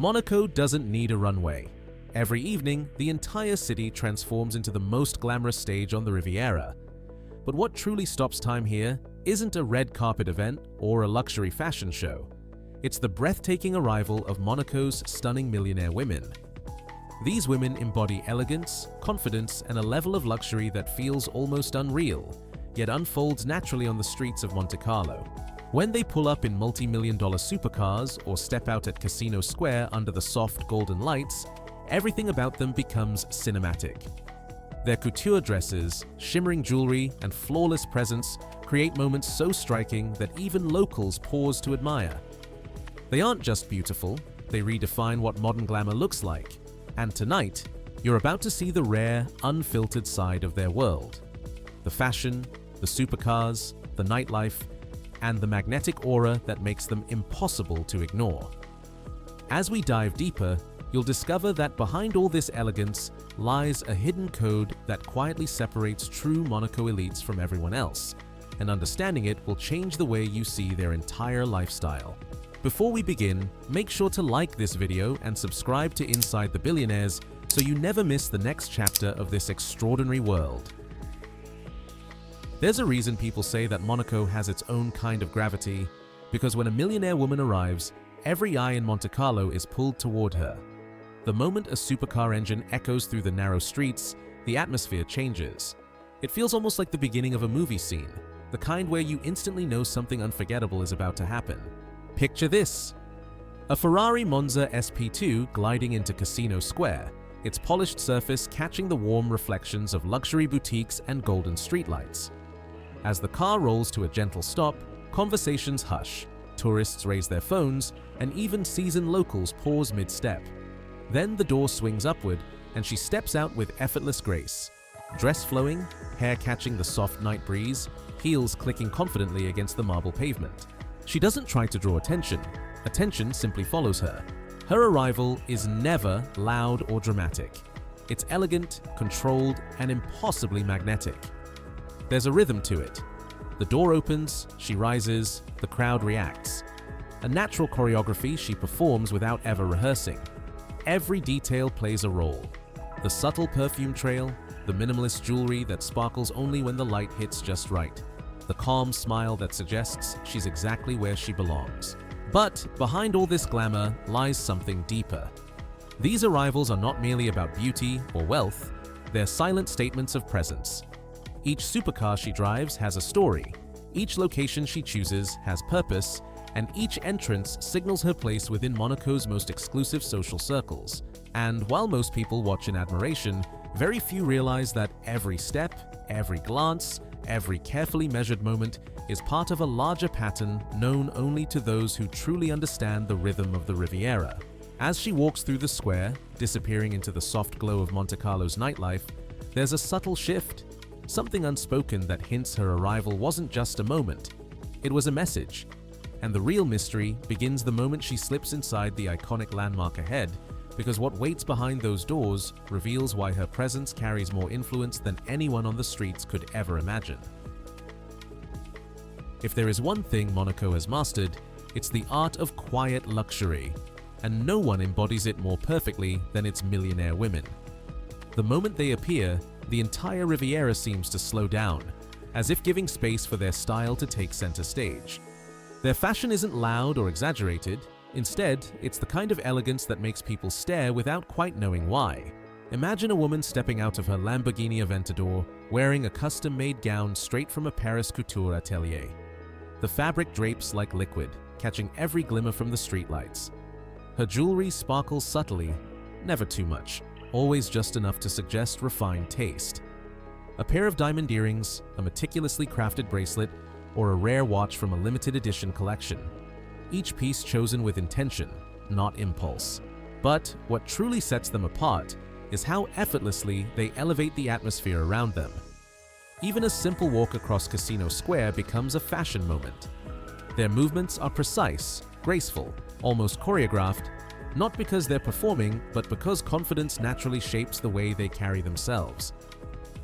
Monaco doesn't need a runway. Every evening, the entire city transforms into the most glamorous stage on the Riviera. But what truly stops time here isn't a red carpet event or a luxury fashion show. It's the breathtaking arrival of Monaco's stunning millionaire women. These women embody elegance, confidence, and a level of luxury that feels almost unreal, yet unfolds naturally on the streets of Monte Carlo. When they pull up in multi-million-dollar supercars or step out at Casino Square under the soft golden lights, everything about them becomes cinematic. Their couture dresses, shimmering jewelry, and flawless presence create moments so striking that even locals pause to admire. They aren't just beautiful, they redefine what modern glamour looks like. And tonight, you're about to see the rare, unfiltered side of their world. The fashion, the supercars, the nightlife, and the magnetic aura that makes them impossible to ignore. As we dive deeper, you'll discover that behind all this elegance lies a hidden code that quietly separates true Monaco elites from everyone else, and understanding it will change the way you see their entire lifestyle. Before we begin, make sure to like this video and subscribe to Inside the Billionaires so you never miss the next chapter of this extraordinary world. There's a reason people say that Monaco has its own kind of gravity, because when a millionaire woman arrives, every eye in Monte Carlo is pulled toward her. The moment a supercar engine echoes through the narrow streets, the atmosphere changes. It feels almost like the beginning of a movie scene, the kind where you instantly know something unforgettable is about to happen. Picture this: a Ferrari Monza SP2 gliding into Casino Square, its polished surface catching the warm reflections of luxury boutiques and golden streetlights. As the car rolls to a gentle stop, conversations hush, tourists raise their phones, and even seasoned locals pause mid-step. Then the door swings upward, and she steps out with effortless grace. Dress flowing, hair catching the soft night breeze, heels clicking confidently against the marble pavement. She doesn't try to draw attention. Attention simply follows her. Her arrival is never loud or dramatic. It's elegant, controlled, and impossibly magnetic. There's a rhythm to it. The door opens, she rises, the crowd reacts. A natural choreography she performs without ever rehearsing. Every detail plays a role. The subtle perfume trail, the minimalist jewelry that sparkles only when the light hits just right. The calm smile that suggests she's exactly where she belongs. But behind all this glamour lies something deeper. These arrivals are not merely about beauty or wealth, they're silent statements of presence. Each supercar she drives has a story, each location she chooses has purpose, and each entrance signals her place within Monaco's most exclusive social circles. And while most people watch in admiration, very few realize that every step, every glance, every carefully measured moment is part of a larger pattern known only to those who truly understand the rhythm of the Riviera. As she walks through the square, disappearing into the soft glow of Monte Carlo's nightlife, there's a subtle shift, something unspoken that hints her arrival wasn't just a moment, it was a message. And the real mystery begins the moment she slips inside the iconic landmark ahead, because what waits behind those doors reveals why her presence carries more influence than anyone on the streets could ever imagine. If there is one thing Monaco has mastered, it's the art of quiet luxury, and no one embodies it more perfectly than its millionaire women. The moment they appear, the entire Riviera seems to slow down, as if giving space for their style to take center stage. Their fashion isn't loud or exaggerated. Instead, it's the kind of elegance that makes people stare without quite knowing why. Imagine a woman stepping out of her Lamborghini Aventador, wearing a custom-made gown straight from a Paris couture atelier. The fabric drapes like liquid, catching every glimmer from the streetlights. Her jewelry sparkles subtly, never too much, always just enough to suggest refined taste. A pair of diamond earrings, a meticulously crafted bracelet, or a rare watch from a limited edition collection. Each piece chosen with intention, not impulse. But what truly sets them apart is how effortlessly they elevate the atmosphere around them. Even a simple walk across Casino Square becomes a fashion moment. Their movements are precise, graceful, almost choreographed, not because they're performing, but because confidence naturally shapes the way they carry themselves.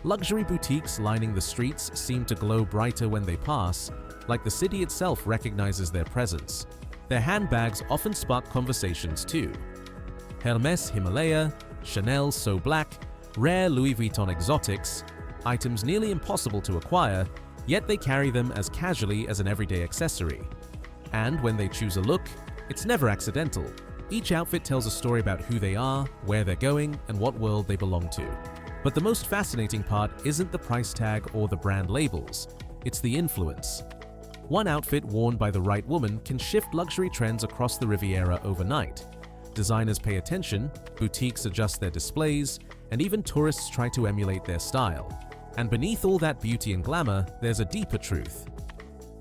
Luxury boutiques lining the streets seem to glow brighter when they pass, like the city itself recognizes their presence. Their handbags often spark conversations too, Hermes Himalaya, Chanel So Black, rare Louis Vuitton exotics, items nearly impossible to acquire, yet they carry them as casually as an everyday accessory. And when they choose a look, it's never accidental. Each outfit tells a story about who they are, where they're going, and what world they belong to. But the most fascinating part isn't the price tag or the brand labels, it's the influence. One outfit worn by the right woman can shift luxury trends across the Riviera overnight. Designers pay attention, boutiques adjust their displays, and even tourists try to emulate their style. And beneath all that beauty and glamour, there's a deeper truth.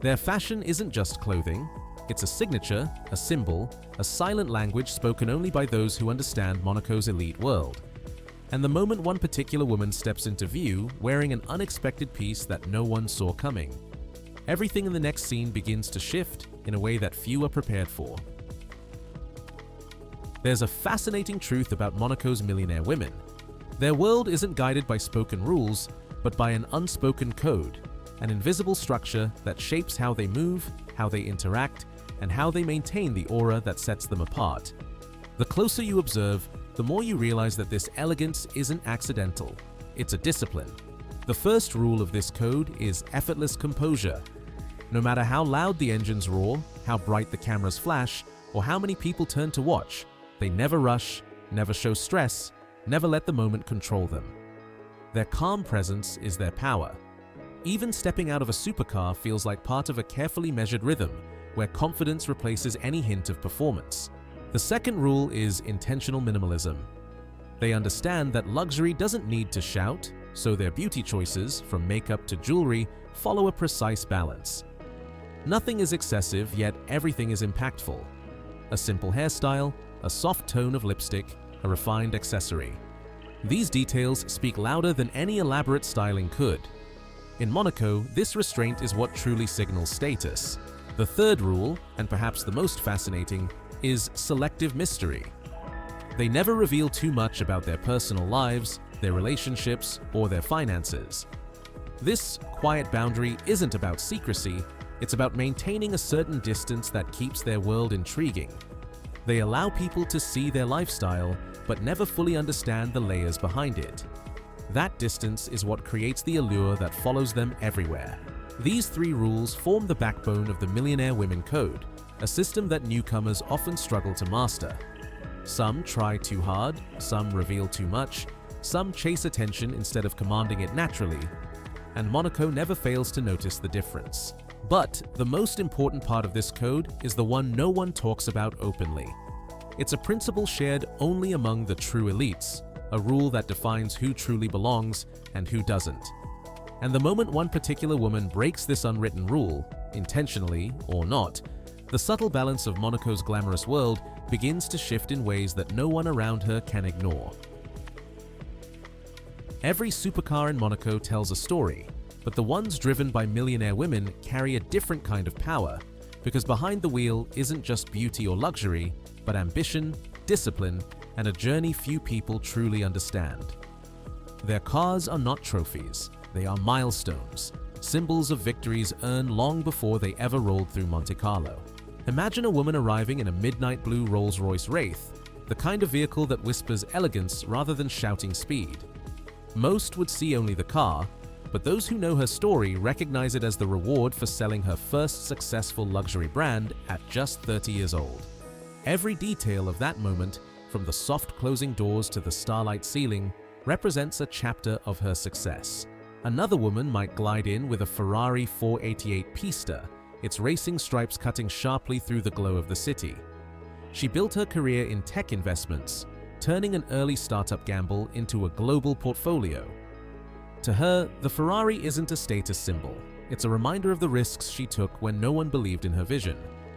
Their fashion isn't just clothing, it's a signature, a symbol, a silent language spoken only by those who understand Monaco's elite world. And the moment one particular woman steps into view wearing an unexpected piece that no one saw coming, everything in the next scene begins to shift in a way that few are prepared for. There's a fascinating truth about Monaco's millionaire women. Their world isn't guided by spoken rules, but by an unspoken code, an invisible structure that shapes how they move, how they interact, and how they maintain the aura that sets them apart. The closer you observe, the more you realize that this elegance isn't accidental, it's a discipline. The first rule of this code is effortless composure. No matter how loud the engines roar, how bright the cameras flash, or how many people turn to watch, they never rush, never show stress, never let the moment control them. Their calm presence is their power. Even stepping out of a supercar feels like part of a carefully measured rhythm, where confidence replaces any hint of performance. The second rule is intentional minimalism. They understand that luxury doesn't need to shout, so their beauty choices, from makeup to jewelry, follow a precise balance. Nothing is excessive, yet everything is impactful. A simple hairstyle, a soft tone of lipstick, a refined accessory. These details speak louder than any elaborate styling could. In Monaco, this restraint is what truly signals status. The third rule, and perhaps the most fascinating, is selective mystery. They never reveal too much about their personal lives, their relationships, or their finances. This quiet boundary isn't about secrecy, it's about maintaining a certain distance that keeps their world intriguing. They allow people to see their lifestyle, but never fully understand the layers behind it. That distance is what creates the allure that follows them everywhere. These three rules form the backbone of the Millionaire Women Code, a system that newcomers often struggle to master. Some try too hard, some reveal too much, some chase attention instead of commanding it naturally, and Monaco never fails to notice the difference. But the most important part of this code is the one no one talks about openly. It's a principle shared only among the true elites, a rule that defines who truly belongs and who doesn't. And the moment one particular woman breaks this unwritten rule, intentionally or not, the subtle balance of Monaco's glamorous world begins to shift in ways that no one around her can ignore. Every supercar in Monaco tells a story, but the ones driven by millionaire women carry a different kind of power, because behind the wheel isn't just beauty or luxury, but ambition, discipline, and a journey few people truly understand. Their cars are not trophies, they are milestones, symbols of victories earned long before they ever rolled through Monte Carlo. Imagine a woman arriving in a midnight blue Rolls-Royce Wraith, the kind of vehicle that whispers elegance rather than shouting speed. Most would see only the car, but those who know her story recognize it as the reward for selling her first successful luxury brand at just 30 years old. Every detail of that moment, from the soft closing doors to the starlight ceiling, represents a chapter of her success. Another woman might glide in with a Ferrari 488 Pista, its racing stripes cutting sharply through the glow of the city. She built her career in tech investments, turning an early startup gamble into a global portfolio. To her, the Ferrari isn't a status symbol. It's a reminder of the risks she took when no one believed in her vision.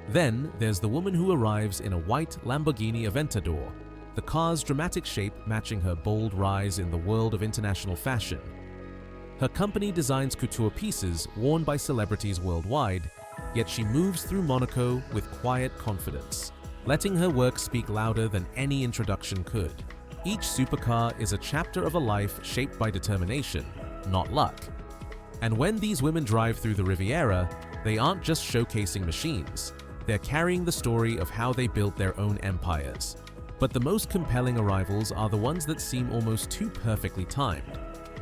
Then there's the woman who arrives in a white Lamborghini Aventador, the car's dramatic shape matching her bold rise in the world of international fashion. Her company designs couture pieces worn by celebrities worldwide, yet she moves through Monaco with quiet confidence, letting her work speak louder than any introduction could. Each supercar is a chapter of a life shaped by determination, not luck. And when these women drive through the Riviera, they aren't just showcasing machines, they're carrying the story of how they built their own empires. But the most compelling arrivals are the ones that seem almost too perfectly timed.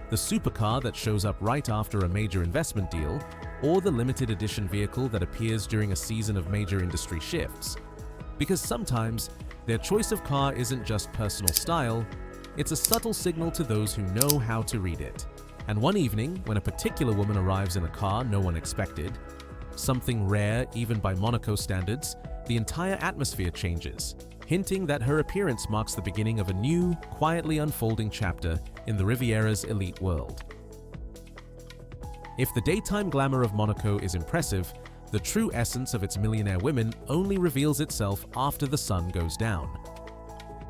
The supercar that shows up right after a major investment deal, or the limited edition vehicle that appears during a season of major industry shifts. Because sometimes, their choice of car isn't just personal style, it's a subtle signal to those who know how to read it. And one evening, when a particular woman arrives in a car no one expected, something rare even by Monaco standards, the entire atmosphere changes, hinting that her appearance marks the beginning of a new, quietly unfolding chapter in the Riviera's elite world. If the daytime glamour of Monaco is impressive, the true essence of its millionaire women only reveals itself after the sun goes down.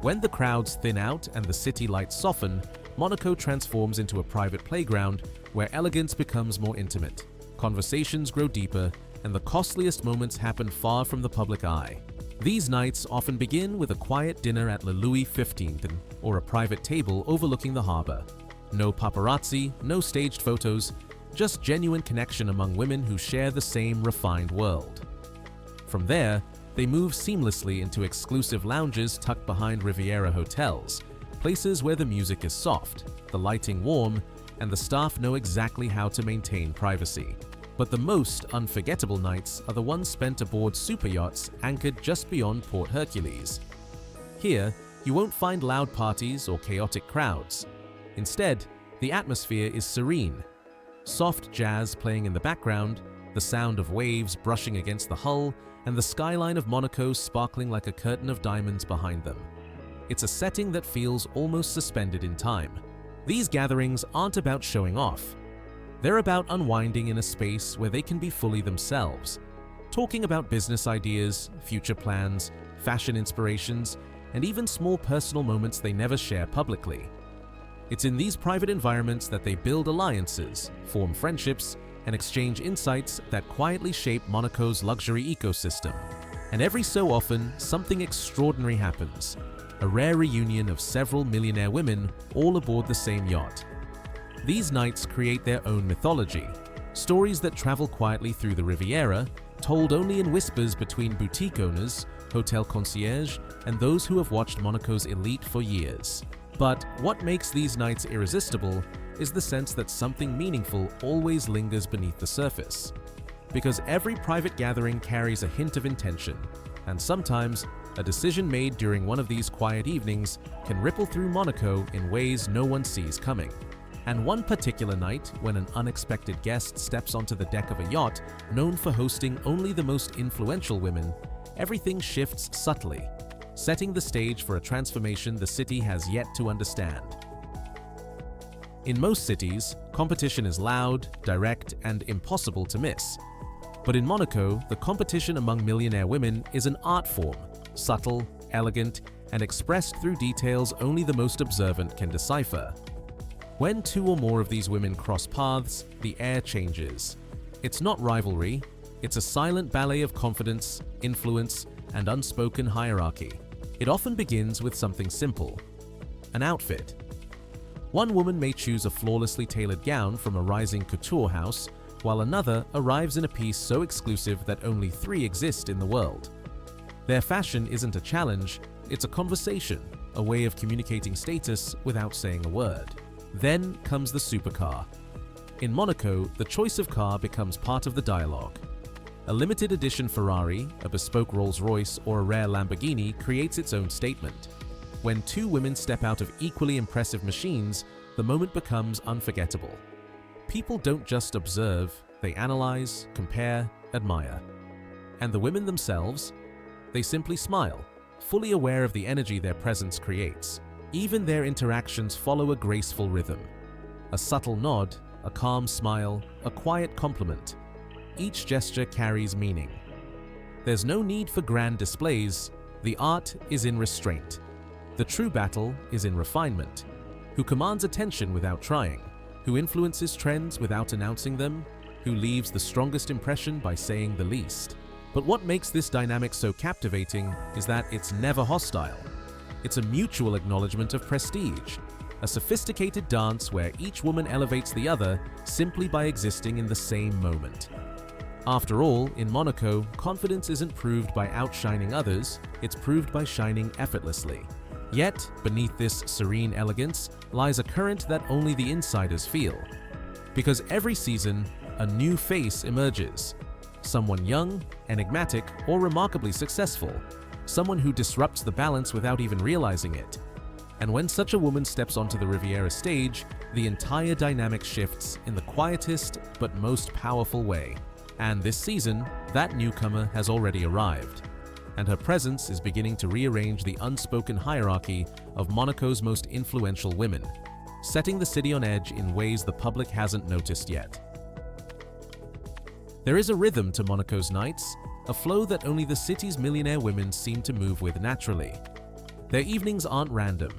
When the crowds thin out and the city lights soften, Monaco transforms into a private playground where elegance becomes more intimate, conversations grow deeper, and the costliest moments happen far from the public eye. These nights often begin with a quiet dinner at Le Louis XV or a private table overlooking the harbor. No paparazzi, no staged photos, just genuine connection among women who share the same refined world. From there, they move seamlessly into exclusive lounges tucked behind Riviera hotels, places where the music is soft, the lighting warm, and the staff know exactly how to maintain privacy. But the most unforgettable nights are the ones spent aboard super yachts anchored just beyond Port Hercules. Here, you won't find loud parties or chaotic crowds. Instead, the atmosphere is serene. Soft jazz playing in the background, the sound of waves brushing against the hull, and the skyline of Monaco sparkling like a curtain of diamonds behind them. It's a setting that feels almost suspended in time. These gatherings aren't about showing off. They're about unwinding in a space where they can be fully themselves, talking about business ideas, future plans, fashion inspirations, and even small personal moments they never share publicly. It's in these private environments that they build alliances, form friendships, and exchange insights that quietly shape Monaco's luxury ecosystem. And every so often, something extraordinary happens. A rare reunion of several millionaire women all aboard the same yacht. These nights create their own mythology, stories that travel quietly through the Riviera, told only in whispers between boutique owners, hotel concierge, and those who have watched Monaco's elite for years. But what makes these nights irresistible is the sense that something meaningful always lingers beneath the surface. Because every private gathering carries a hint of intention, and sometimes a decision made during one of these quiet evenings can ripple through Monaco in ways no one sees coming. And one particular night, when an unexpected guest steps onto the deck of a yacht known for hosting only the most influential women, everything shifts subtly, setting the stage for a transformation the city has yet to understand. In most cities, competition is loud, direct, and impossible to miss. But in Monaco, the competition among millionaire women is an art form, subtle, elegant, and expressed through details only the most observant can decipher. When two or more of these women cross paths, the air changes. It's not rivalry, it's a silent ballet of confidence, influence, and unspoken hierarchy. It often begins with something simple: an outfit. One woman may choose a flawlessly tailored gown from a rising couture house, while another arrives in a piece so exclusive that only 3 exist in the world. Their fashion isn't a challenge, it's a conversation, a way of communicating status without saying a word. Then comes the supercar. In Monaco, the choice of car becomes part of the dialogue. A limited edition Ferrari, a bespoke Rolls-Royce, or a rare Lamborghini creates its own statement. When 2 women step out of equally impressive machines, the moment becomes unforgettable. People don't just observe, they analyze, compare, admire. And the women themselves? They simply smile, fully aware of the energy their presence creates. Even their interactions follow a graceful rhythm. A subtle nod, a calm smile, a quiet compliment. Each gesture carries meaning. There's no need for grand displays. The art is in restraint. The true battle is in refinement. Who commands attention without trying? Who influences trends without announcing them? Who leaves the strongest impression by saying the least? But what makes this dynamic so captivating is that it's never hostile. It's a mutual acknowledgement of prestige, a sophisticated dance where each woman elevates the other simply by existing in the same moment. After all, in Monaco, confidence isn't proved by outshining others, it's proved by shining effortlessly. Yet, beneath this serene elegance lies a current that only the insiders feel. Because every season, a new face emerges. Someone young, enigmatic, or remarkably successful. Someone who disrupts the balance without even realizing it. And when such a woman steps onto the Riviera stage, the entire dynamic shifts in the quietest but most powerful way. And this season, that newcomer has already arrived. And her presence is beginning to rearrange the unspoken hierarchy of Monaco's most influential women, setting the city on edge in ways the public hasn't noticed yet. There is a rhythm to Monaco's nights, a flow that only the city's millionaire women seem to move with naturally. Their evenings aren't random.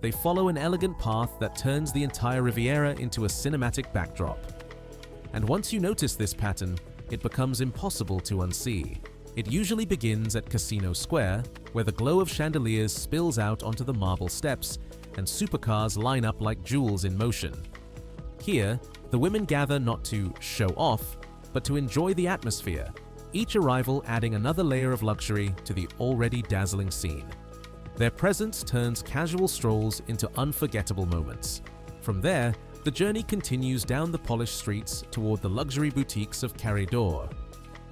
They follow an elegant path that turns the entire Riviera into a cinematic backdrop. And once you notice this pattern, it becomes impossible to unsee. It usually begins at Casino Square, where the glow of chandeliers spills out onto the marble steps and supercars line up like jewels in motion. Here, the women gather not to show off, but to enjoy the atmosphere, each arrival adding another layer of luxury to the already dazzling scene. Their presence turns casual strolls into unforgettable moments. From there, the journey continues down the polished streets toward the luxury boutiques of Carré d'Or.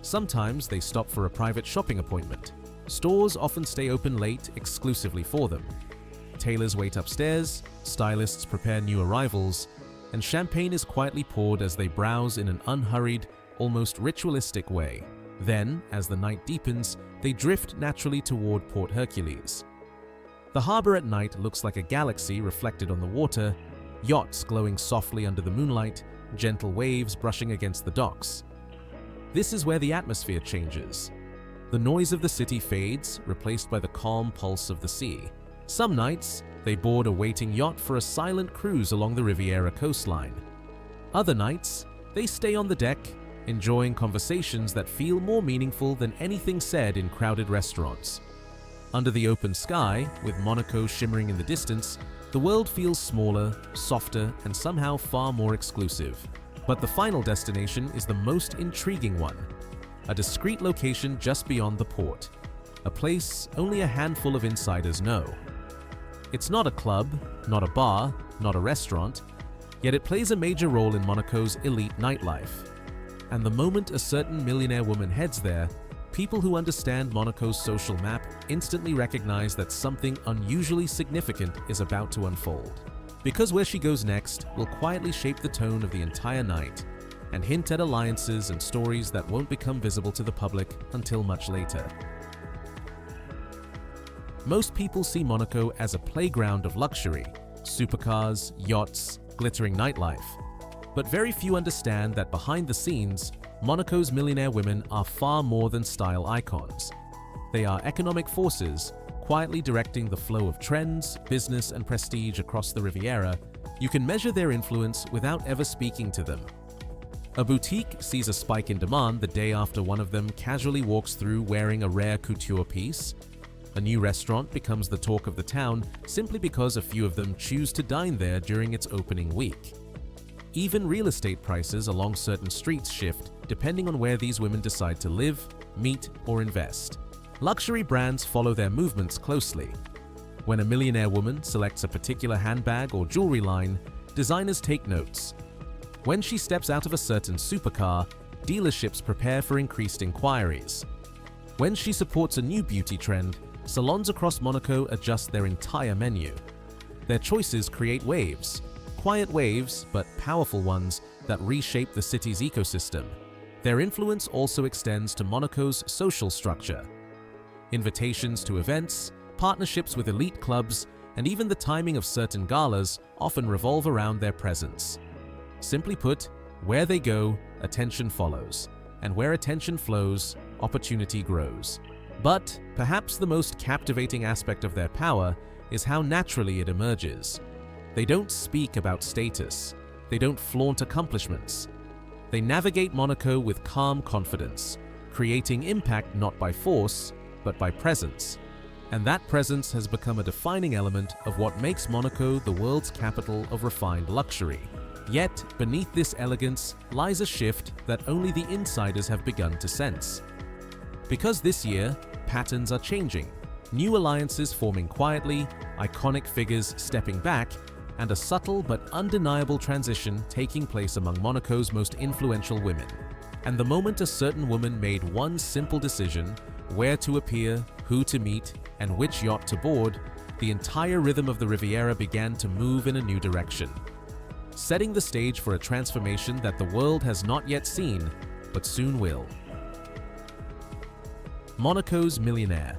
Sometimes they stop for a private shopping appointment. Stores often stay open late exclusively for them. Tailors wait upstairs, stylists prepare new arrivals, and champagne is quietly poured as they browse in an unhurried, almost ritualistic way. Then, as the night deepens, they drift naturally toward Port Hercules. The harbor at night looks like a galaxy reflected on the water, yachts glowing softly under the moonlight, gentle waves brushing against the docks. This is where the atmosphere changes. The noise of the city fades, replaced by the calm pulse of the sea. Some nights, they board a waiting yacht for a silent cruise along the Riviera coastline. Other nights, they stay on the deck, enjoying conversations that feel more meaningful than anything said in crowded restaurants. Under the open sky, with Monaco shimmering in the distance, the world feels smaller, softer, and somehow far more exclusive. But the final destination is the most intriguing one. A discreet location just beyond the port. A place only a handful of insiders know. It's not a club, not a bar, not a restaurant, yet it plays a major role in Monaco's elite nightlife. And the moment a certain millionaire woman heads there, people who understand Monaco's social map instantly recognize that something unusually significant is about to unfold. Because where she goes next will quietly shape the tone of the entire night and hint at alliances and stories that won't become visible to the public until much later. Most people see Monaco as a playground of luxury, supercars, yachts, glittering nightlife. But very few understand that behind the scenes, Monaco's millionaire women are far more than style icons. They are economic forces, quietly directing the flow of trends, business, and prestige across the Riviera. You can measure their influence without ever speaking to them. A boutique sees a spike in demand the day after one of them casually walks through wearing a rare couture piece. A new restaurant becomes the talk of the town simply because a few of them choose to dine there during its opening week. Even real estate prices along certain streets shift depending on where these women decide to live, meet, or invest. Luxury brands follow their movements closely. When a millionaire woman selects a particular handbag or jewelry line, designers take notes. When she steps out of a certain supercar, dealerships prepare for increased inquiries. When she supports a new beauty trend, salons across Monaco adjust their entire menu. Their choices create waves. Quiet waves, but powerful ones that reshape the city's ecosystem. Their influence also extends to Monaco's social structure. Invitations to events, partnerships with elite clubs, and even the timing of certain galas often revolve around their presence. Simply put, where they go, attention follows. And where attention flows, opportunity grows. But perhaps the most captivating aspect of their power is how naturally it emerges. They don't speak about status. They don't flaunt accomplishments. They navigate Monaco with calm confidence, creating impact not by force, but by presence. And that presence has become a defining element of what makes Monaco the world's capital of refined luxury. Yet, beneath this elegance lies a shift that only the insiders have begun to sense. Because this year, patterns are changing. New alliances forming quietly, iconic figures stepping back, and a subtle but undeniable transition taking place among Monaco's most influential women. And the moment a certain woman made one simple decision, where to appear, who to meet, and which yacht to board, the entire rhythm of the Riviera began to move in a new direction, setting the stage for a transformation that the world has not yet seen, but soon will. Monaco's Millionaire.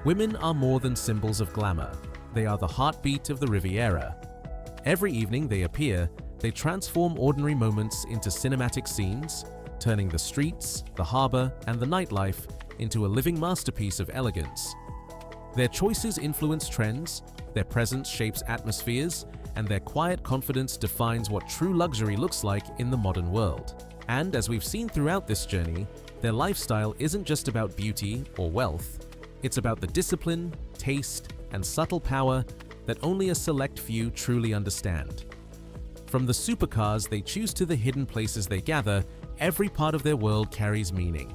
Women are more than symbols of glamour. They are the heartbeat of the Riviera. Every evening they appear, they transform ordinary moments into cinematic scenes, turning the streets, the harbor, and the nightlife into a living masterpiece of elegance. Their choices influence trends, their presence shapes atmospheres, and their quiet confidence defines what true luxury looks like in the modern world. And as we've seen throughout this journey, their lifestyle isn't just about beauty or wealth. It's about the discipline, taste, and subtle power that only a select few truly understand. From the supercars they choose to the hidden places they gather, every part of their world carries meaning.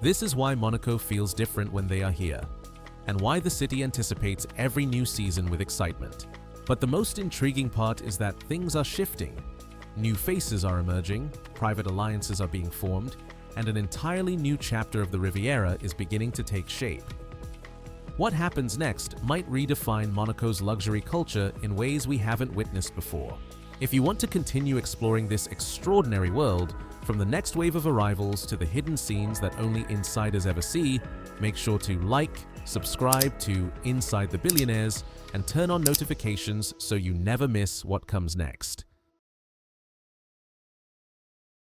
This is why Monaco feels different when they are here, and why the city anticipates every new season with excitement. But the most intriguing part is that things are shifting. New faces are emerging, private alliances are being formed, and an entirely new chapter of the Riviera is beginning to take shape. What happens next might redefine Monaco's luxury culture in ways we haven't witnessed before. If you want to continue exploring this extraordinary world, from the next wave of arrivals to the hidden scenes that only insiders ever see, make sure to like, subscribe to Inside the Billionaires, and turn on notifications so you never miss what comes next.